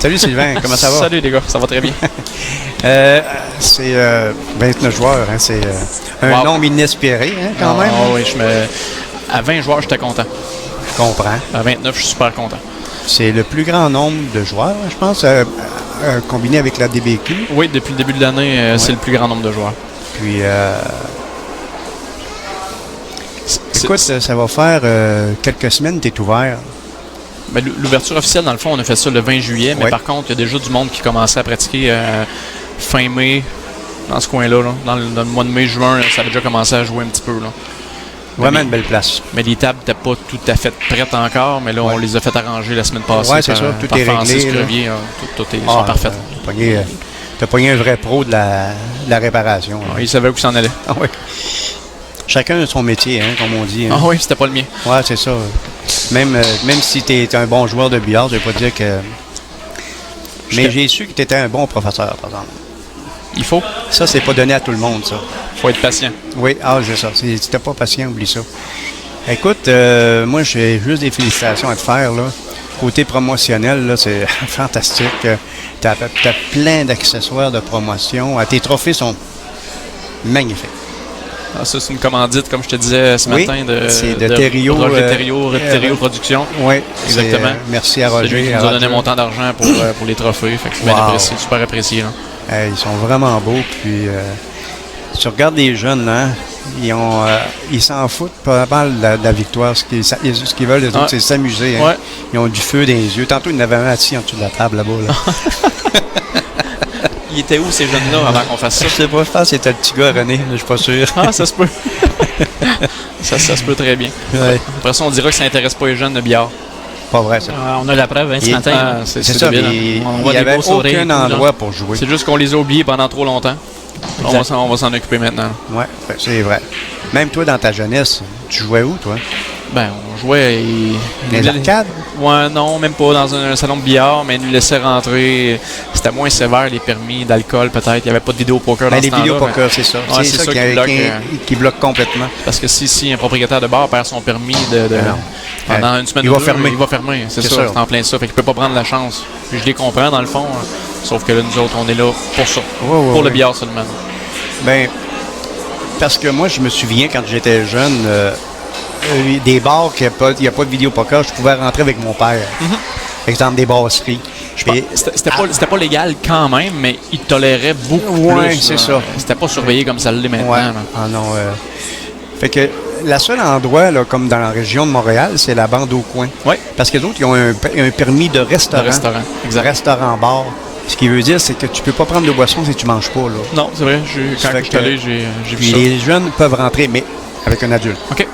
Salut Sylvain, comment ça va? Salut les gars, ça va très bien. C'est 29 joueurs, hein? C'est un nombre inespéré, hein, quand même. Oui, à 20 joueurs, j'étais content. Je comprends. À 29, je suis super content. C'est le plus grand nombre de joueurs, je pense, combiné avec la DBQ. Oui, depuis le début de l'année, c'est le plus grand nombre de joueurs. Puis, écoute, ça va faire quelques semaines que tu es ouvert. Ben, l'ouverture officielle, dans le fond, on a fait ça le 20 juillet, mais par contre, il y a déjà du monde qui commençait à pratiquer fin mai, dans ce coin-là. Là. Dans le mois de mai-juin, ça avait déjà commencé à jouer un petit peu. Là. Vraiment une belle place. Mais les tables n'étaient pas tout à fait prêtes encore, mais là, on les a fait arranger la semaine passée. Oui, c'est ça, tout est réglé. Tout est parfait. Tu as pogné un vrai pro de la réparation. Il savait où il s'en allait. Ah, oui. Chacun a son métier, hein, comme on dit. Hein. Ah oui, c'était pas le mien. Oui, c'est ça. Même si tu es un bon joueur de billard, je ne vais pas dire que... Mais j'ai su que tu étais un bon professeur, par exemple. Il faut. Ça, c'est pas donné à tout le monde, ça. Il faut être patient. Oui, c'est ça. Si tu n'es pas patient, oublie ça. Écoute, moi, j'ai juste des félicitations à te faire, là. Côté promotionnel, là, c'est fantastique. Tu as plein d'accessoires de promotion. Tes trophées sont magnifiques. Ah, ça, c'est une commandite, comme je te disais ce matin, c'est de Thériault. Roger Thériault Productions. Oui, exactement. Merci à Roger. C'est lui qui nous a donné un montant d'argent pour les trophées. Fait que c'est bien apprécié, super apprécié. Là. Ils sont vraiment beaux. Puis, tu regardes les jeunes, là, ils s'en foutent pas mal de la victoire. Ce qu'ils veulent, les autres, c'est s'amuser. Hein. Ouais. Ils ont du feu dans les yeux. Tantôt, il y en avait un assis en dessous de la table là-bas. Là. Ils étaient où, ces jeunes-là, avant qu'on fasse ça? Je sais pas, je pense que c'était le petit gars, René, je suis pas sûr. Ah, ça se peut. ça se peut très bien. Ouais. Après ça, on dira que ça n'intéresse pas les jeunes de billard. Pas vrai, ça. On a la preuve, hein, ce matin. C'est ça, il n'y avait aucun endroit pour jouer. C'est juste qu'on les a oubliés pendant trop longtemps. On va s'en occuper maintenant. Oui, c'est vrai. Même toi, dans ta jeunesse, tu jouais où, toi? Ben, on jouait... Dans les arcades? Ouais, non, même pas dans un salon de billard, mais ils nous laissaient rentrer. C'était moins sévère, les permis d'alcool, peut-être. Il n'y avait pas de vidéo poker dans ce temps-là. Les vidéos poker, c'est ça. Ouais, c'est ça qui bloque complètement. Parce que si un propriétaire de bar perd son permis pendant une semaine il ou va deux, fermer. Il va fermer, c'est ça. C'est en plein ça. Fait qu'il ne peut pas prendre la chance. Puis je les comprends, dans le fond. Sauf que là, nous autres, on est là pour ça. Pour le billard seulement. Ben, parce que moi, je me souviens, quand j'étais jeune... des bars qu'il n'y a pas de vidéo poker, je pouvais rentrer avec mon père. Exemple, des brasseries. C'était pas légal quand même, mais ils toléraient beaucoup plus. Oui, c'est ça. C'était pas surveillé comme ça l'est maintenant. Ouais. Ah non. Fait que la seule endroit, là, comme dans la région de Montréal, c'est la bande au coin. Oui. Parce que les autres, ils ont un permis de restaurant. Exact. Restaurant-bar. Ce qui veut dire, c'est que tu peux pas prendre de boisson si tu manges pas. Là. Non, c'est vrai. Quand je suis allé, j'ai vu ça. Les jeunes peuvent rentrer, mais avec un adulte. OK.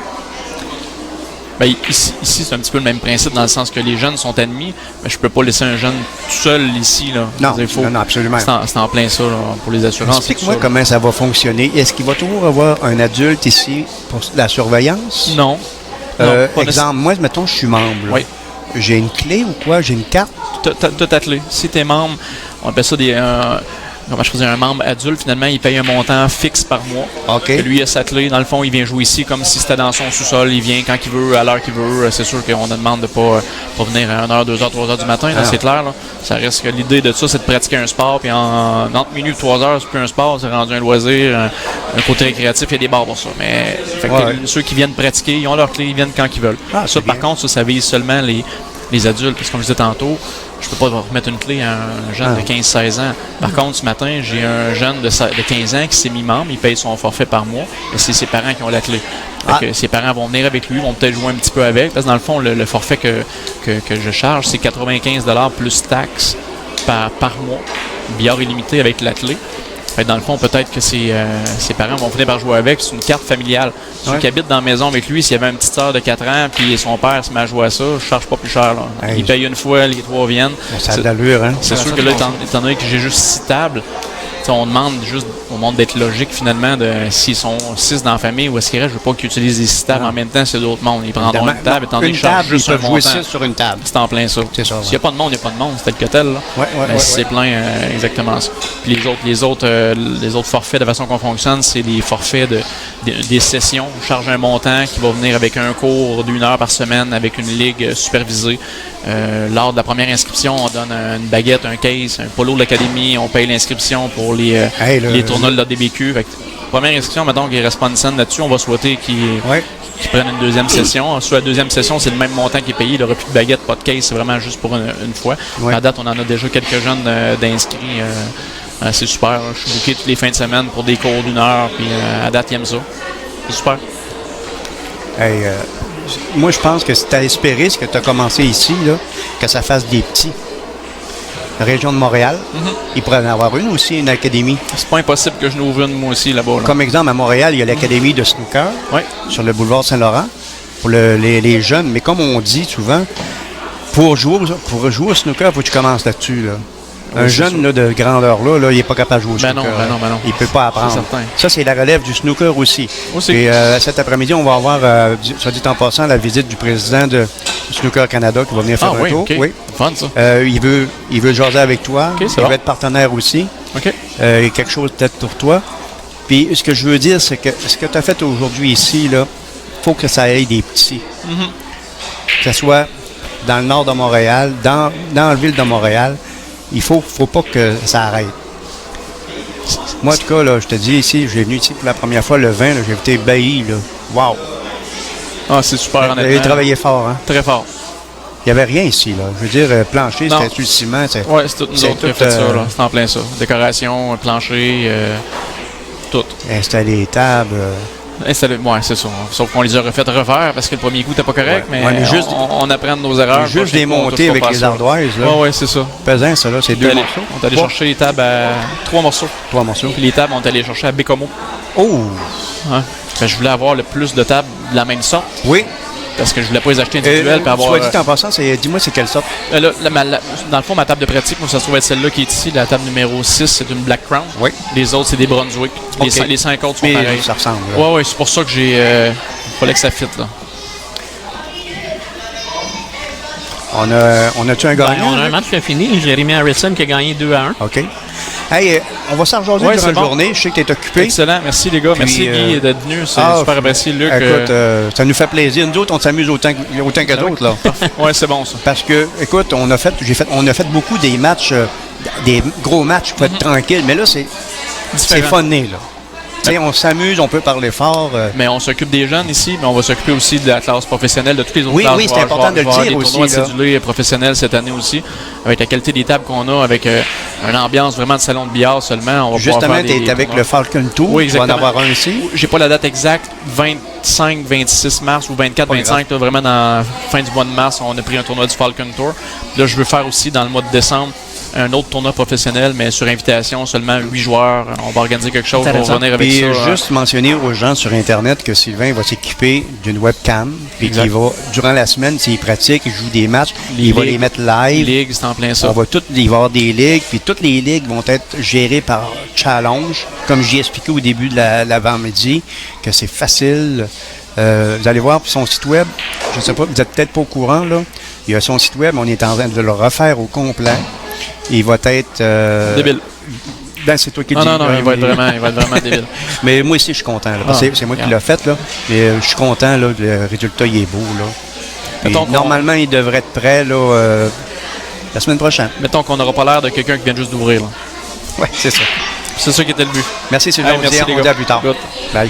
Ben, ici, c'est un petit peu le même principe dans le sens que les jeunes sont admis, mais je peux pas laisser un jeune tout seul ici. Là. Non, absolument. C'est en plein ça là, pour les assurances. Explique-moi comment ça va fonctionner. Est-ce qu'il va toujours avoir un adulte ici pour la surveillance? Non. Exemple, moi, mettons, je suis membre. Oui. J'ai une clé ou quoi? J'ai une carte? T'as ta clé. Si tu es membre, on appelle ça comment je faisais un membre adulte, finalement, il paye un montant fixe par mois. OK. Lui, il a sa clé. Dans le fond, il vient jouer ici comme si c'était dans son sous-sol. Il vient quand il veut, à l'heure qu'il veut. C'est sûr qu'on a demande de pas venir à 1h, 2h, 3h du matin. Là, c'est clair. Là. Ça reste que l'idée de ça, c'est de pratiquer un sport. Puis entre minuit et 3h, c'est plus un sport. C'est rendu un loisir, un côté récréatif. Il y a des bars pour ça. Mais ceux qui viennent pratiquer, ils ont leur clé. Ils viennent quand ils veulent. Ça, par contre, ça vise seulement les adultes. Parce que comme je disais tantôt, je peux pas remettre une clé à un jeune de 15-16 ans. Par contre, ce matin, j'ai un jeune de 15 ans qui s'est mis membre. Il paye son forfait par mois. Et c'est ses parents qui ont la clé. Ses parents vont venir avec lui, vont peut-être jouer un petit peu avec. Parce que dans le fond, le forfait que je charge, c'est 95$ plus taxes par mois. Billard illimité avec la clé. Dans le fond, peut-être que ses parents vont finir par jouer avec. C'est une carte familiale. Ceux qui habitent dans la maison avec lui, s'il y avait une petite sœur de 4 ans puis son père se met à jouer à ça, je ne charge pas plus cher. Là. Il paye une fois, les 3 viennent. Ça a de l'allure, hein? C'est sûr que là, étant donné que j'ai juste 6 tables, on demande juste au monde d'être logique finalement de s'ils sont 6 dans la famille ou est-ce qu'il reste, je veux pas qu'ils utilisent des 6 tables en même temps, c'est d'autres mondes. Ils prendront une table étant donné qu'ils chargent juste un montant. 6 sur une table. C'est en plein ça. S'il n'y a pas de monde, il n'y a pas de monde. C'est tel que tel. Là. Si c'est plein, exactement ça. Puis les autres forfaits, de façon qu'on fonctionne, c'est des forfaits des sessions. On charge un montant qui va venir avec un cours d'1 heure par semaine avec une ligue supervisée. Lors de la première inscription, on donne une baguette, un case, un polo de l'académie, on paye l'inscription pour les tournois de l'ADBQ. Première inscription, mettons qu'il reste pas une scène là-dessus, on va souhaiter qu'ils prennent une deuxième session. Sur la deuxième session, c'est le même montant qui est payé. Il n'y aura plus de baguette, pas de case, c'est vraiment juste pour une fois. À date, on en a déjà quelques jeunes d'inscrits. C'est super. Là. Je suis booké toutes les fins de semaine pour des cours d'1 heure, puis à date, ils aiment ça. C'est super. Moi, je pense que c'est à espérer ce que tu as commencé ici, là, que ça fasse des petits. La région de Montréal, il pourrait en avoir une aussi, une académie. C'est pas impossible que je n'ouvre une, moi aussi, là-bas. Là. Comme exemple, à Montréal, il y a l'académie de snooker sur le boulevard Saint-Laurent pour les jeunes. Mais comme on dit souvent, pour jouer au snooker, il faut que tu commences là-dessus. Là. Un jeune là, de grandeur là, il n'est pas capable de jouer au snooker. Non. Il ne peut pas apprendre. Ça, c'est la relève du snooker aussi. Et cet après-midi, on va avoir, soit dit en passant, la visite du président de Snooker Canada qui va venir faire un tour. Okay. Oui, fun, ça. Il veut jaser avec toi. Il veut être partenaire aussi. Il y a quelque chose peut-être pour toi. Puis ce que je veux dire, c'est que ce que tu as fait aujourd'hui ici, il faut que ça aille des petits. Que ce soit dans le nord de Montréal, dans la ville de Montréal. Il faut pas que ça arrête. Moi, en tout cas, là, je te dis ici, j'ai venu ici pour la première fois le 20, j'ai été ébahi. Wow! Ah, c'est super, honnêtement. J'ai travaillé fort, hein? Très fort. Il n'y avait rien ici, là. Je veux dire, plancher, c'était tout le ciment. Oui, c'est tout nous autres qui a fait ça, là. C'est en plein ça. Décoration, plancher, tout. Installer les tables. Oui, c'est ça. Sauf qu'on les a refaites refaire parce que le premier coup n'était pas correct, mais on apprend de nos erreurs. Juste démonter avec les ardoises. Oui, c'est ça. Pesant, ça, là, c'est 2 morceaux. On est allé chercher les tables à 3 morceaux. 3 morceaux. Puis les tables, on est allé chercher à Bécomo. Oh! Hein? Je voulais avoir le plus de tables de la même sorte. Oui. Parce que je voulais pas les acheter individuelles. Soit dit en passant, dis-moi c'est quelle sorte? Dans le fond, ma table de pratique, moi, ça se trouve être celle-là qui est ici. La table numéro 6, c'est une Black Crown. Oui. Les autres, c'est des Brunswick. Les 5 autres sont pareils. Ça ressemble. Oui, c'est pour ça que j'ai... il fallait que ça fitte, là. On a-tu un gagnant? On a un match qui a fini. Jérémy Harrison qui a gagné 2-1. OK. Hey, on va s'en rejoindre durant la journée. Je sais que tu es occupé. Excellent. Merci, les gars. Merci, Guy, d'être venu. C'est super apprécié, Luc. Écoute, ça nous fait plaisir. Nous autres, on s'amuse autant que d'autres, là. Oui, c'est bon, ça. Parce que, écoute, on a fait beaucoup des matchs, des gros matchs pour être tranquille. Mais là, c'est funné, là. T'sais, on s'amuse, on peut parler fort. Mais on s'occupe des jeunes ici, mais on va s'occuper aussi de la classe professionnelle, de toutes les autres classes. Oui, c'est important de le dire aussi. Des tournois cédulés professionnels cette année aussi, avec la qualité des tables qu'on a, avec une ambiance vraiment de salon de billard seulement. On va justement, tu es avec le Falcon Tour. Oui, exactement. Tu vas en avoir un ici. J'ai pas la date exacte, 25, 26 mars ou 24, 25, là, vraiment dans la fin du mois de mars, on a pris un tournoi du Falcon Tour. Là, je veux faire aussi dans le mois de décembre un autre tournoi professionnel, mais sur invitation, seulement 8 joueurs. On va organiser quelque chose pour venir avec ça. Et juste mentionner aux gens sur Internet que Sylvain va s'équiper d'une webcam, puis qu'il va, durant la semaine, s'il pratique, il joue des matchs, il va les mettre live. Les ligues, c'est en plein ça. Il va y avoir des ligues, puis toutes les ligues vont être gérées par challenge, comme j'ai expliqué au début de l'avant-midi, que c'est facile. Vous allez voir son site web, je ne sais pas, vous n'êtes peut-être pas au courant, là. Il y a son site web, on est en train de le refaire au complet. Il va être... débile. Ben, c'est toi qui le dis. Non, il va être vraiment débile. Mais moi aussi, je suis content. Là, parce que c'est moi qui l'ai fait. Là, mais je suis content. Là, le résultat, il est beau. Là. Normalement, il devrait être prêt là, la semaine prochaine. Mettons qu'on n'aura pas l'air de quelqu'un qui vient juste d'ouvrir. Oui, c'est ça. C'est ça qui était le but. Merci, Sylvain. Merci, on se dit à plus tard. Bye.